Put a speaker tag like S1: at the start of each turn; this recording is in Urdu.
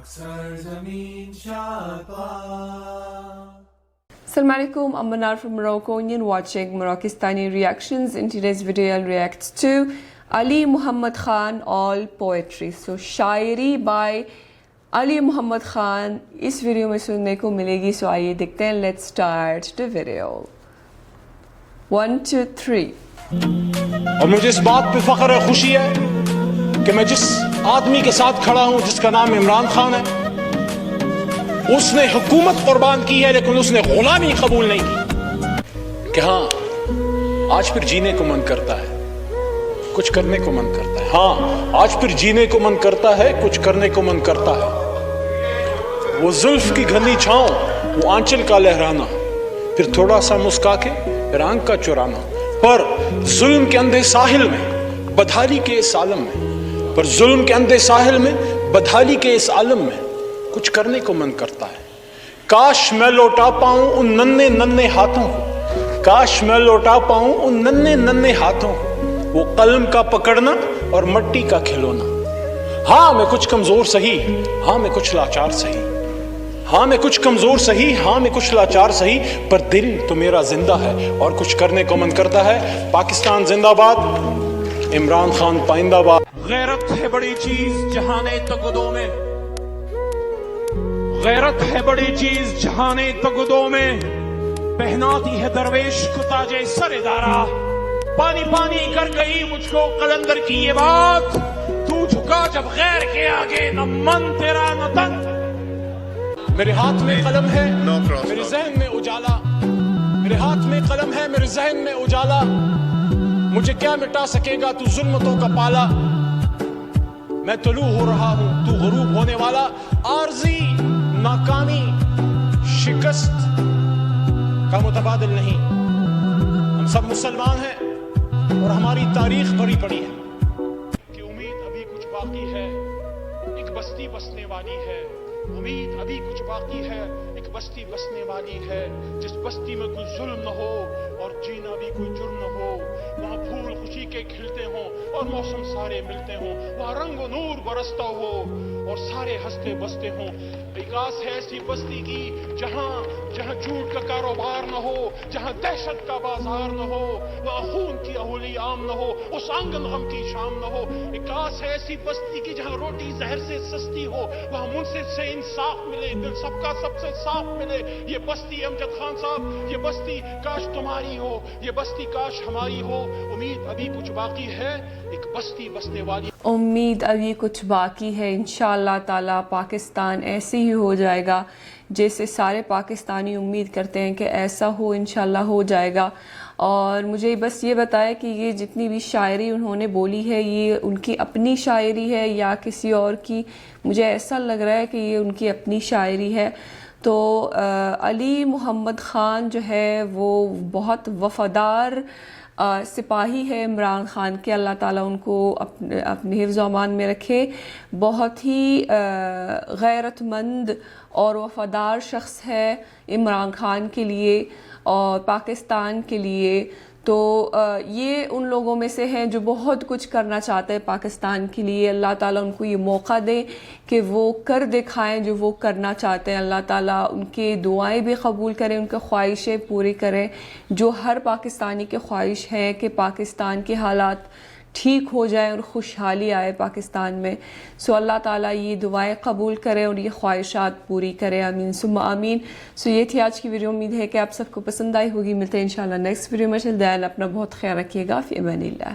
S1: Assalamu alaikum, I'm Manar from Morocco and you're watching Moroccistani Reactions. In today's video I'll react to Ali Muhammad Khan All Poetry. So Shairi by Ali Muhammad Khan اس ویڈیو میں سننے کو ملے گی. So آئیے دیکھتے ہیں. Let's start the video. 1 2 3.
S2: اور مجھے اس بات پہ فخر ہے, خوشی ہے کہ میں جس آدمی کے ساتھ کھڑا ہوں جس کا نام عمران خان ہے, اس نے حکومت قربان کی ہے لیکن اس نے غلامی قبول نہیں کی. کہ ہاں آج پھر جینے کو من کرتا ہے, کچھ کرنے کو من کرتا ہے. ہاں آج پھر جینے کو من کرتا ہے, کچھ کرنے کو من کرتا ہے. وہ زلف کی گھنی چھاؤں, وہ آنچل کا لہرانا, پھر تھوڑا سا مسکا کے پھر آنکھ کا چرانا. پر ظلم کے اندھے ساحل میں بدحالی کے اس عالم میں, پر ظلم کے اندھے ساحل میں بدحالی کے اس عالم میں کچھ کرنے کو من کرتا ہے. کاش میں لوٹا پاؤں ان ننھے ننھے ہاتھوں کو, کاش میں لوٹا پاؤں ان ننھے ننھے ہاتھوں کو, وہ قلم کا پکڑنا اور مٹی کا کھلونا. ہاں میں کچھ کمزور سہی, ہاں میں کچھ لاچار سہی, ہاں میں کچھ کمزور سہی, ہاں میں کچھ لاچار سہی, پر دل تو میرا زندہ ہے اور کچھ کرنے کو من کرتا ہے. پاکستان زندہ باد, عمران خان پائندہ باد. غیرت ہے بڑی چیز جہانے تگدوں میں, غیرت ہے بڑی چیز جہانے تگدوں میں, پہناتی ہے درویش کو تاجے سر دارا. پانی پانی کر گئی مجھ کو قلندر کی یہ بات, تو جھکا جب غیر کے آگے نہ من تیرا نہ تن. میرے ہاتھ میں قلم ہے میرے ذہن میں اجالا, میرے ہاتھ میں قلم ہے میرے ذہن میں اجالا. مجھے کیا مٹا سکے گا تو ظلمتوں کا پالا. میں طلوع ہو رہا ہوں تو غروب ہونے والا. عارضی ناکامی شکست کا متبادل نہیں. ہم سب مسلمان ہیں اور ہماری تاریخ بڑی پڑی ہے کہ امید ابھی کچھ باقی ہے, ایک بستی بسنے والی ہے. امید ابھی کچھ باقی ہے, ایک بستی بسنے والی ہے. جس بستی میں کوئی ظلم نہ ہو اور جینا بھی کوئی جرم نہ ہو, وہاں پھول خوشی کے کھلتے ہوں اور موسم سارے ملتے ہوں, وہاں رنگ و نور برستا ہو اور سارے ہنستے بستے ہوں. وکاس ہے ایسی بستی کی جہاں جھوٹ کا کاروبار نہ ہو, جہاں دہشت کا بازار نہ ہو, وہاں خون کی اہولی عام نہ ہو, اس آنگن غم کی شام نہ ہو. وکاس ہے ایسی بستی کی جہاں روٹی زہر سے سستی ہو, وہاں منصف سے انصاف ملے, دل سب کا سب سے صاف ملے. یہ بستی امجد خان صاحب, یہ بستی کاش تمہاری ہو, یہ بستی کاش ہماری ہو. امید ابھی کچھ باقی ہے, ایک بستی بسنے والی.
S1: امید ابھی کچھ باقی ہے. انشاءاللہ تعالی پاکستان ایسے ہی ہو جائے گا جیسے سارے پاکستانی امید کرتے ہیں کہ ایسا ہو. انشاءاللہ ہو جائے گا. اور مجھے بس یہ بتائے کہ یہ جتنی بھی شاعری انہوں نے بولی ہے یہ ان کی اپنی شاعری ہے یا کسی اور کی. مجھے ایسا لگ رہا ہے کہ یہ ان کی اپنی شاعری ہے. تو علی محمد خان جو ہے وہ بہت وفادار سپاہی ہے عمران خان کے. اللہ تعالیٰ ان کو اپنے حفظ و امان میں رکھے. بہت ہی غیرت مند اور وفادار شخص ہے عمران خان کے لیے اور پاکستان کے لیے. تو یہ ان لوگوں میں سے ہیں جو بہت کچھ کرنا چاہتے ہیں پاکستان کے لیے. اللہ تعالیٰ ان کو یہ موقع دے کہ وہ کر دکھائیں جو وہ کرنا چاہتے ہیں. اللہ تعالیٰ ان کے دعائیں بھی قبول کریں, ان کے خواہشیں پوری کریں جو ہر پاکستانی کے خواہش ہے کہ پاکستان کے حالات ٹھیک ہو جائیں اور خوشحالی آئے پاکستان میں. سو اللہ تعالیٰ یہ دعائیں قبول کرے اور یہ خواہشات پوری کرے. آمین ثم آمین. سو یہ تھی آج کی ویڈیو. امید ہے کہ آپ سب کو پسند آئی ہوگی. ملتے ہیں انشاءاللہ نیکسٹ ویڈیو میں. چل دین اپنا بہت خیال رکھیے گا. فی امان اللہ.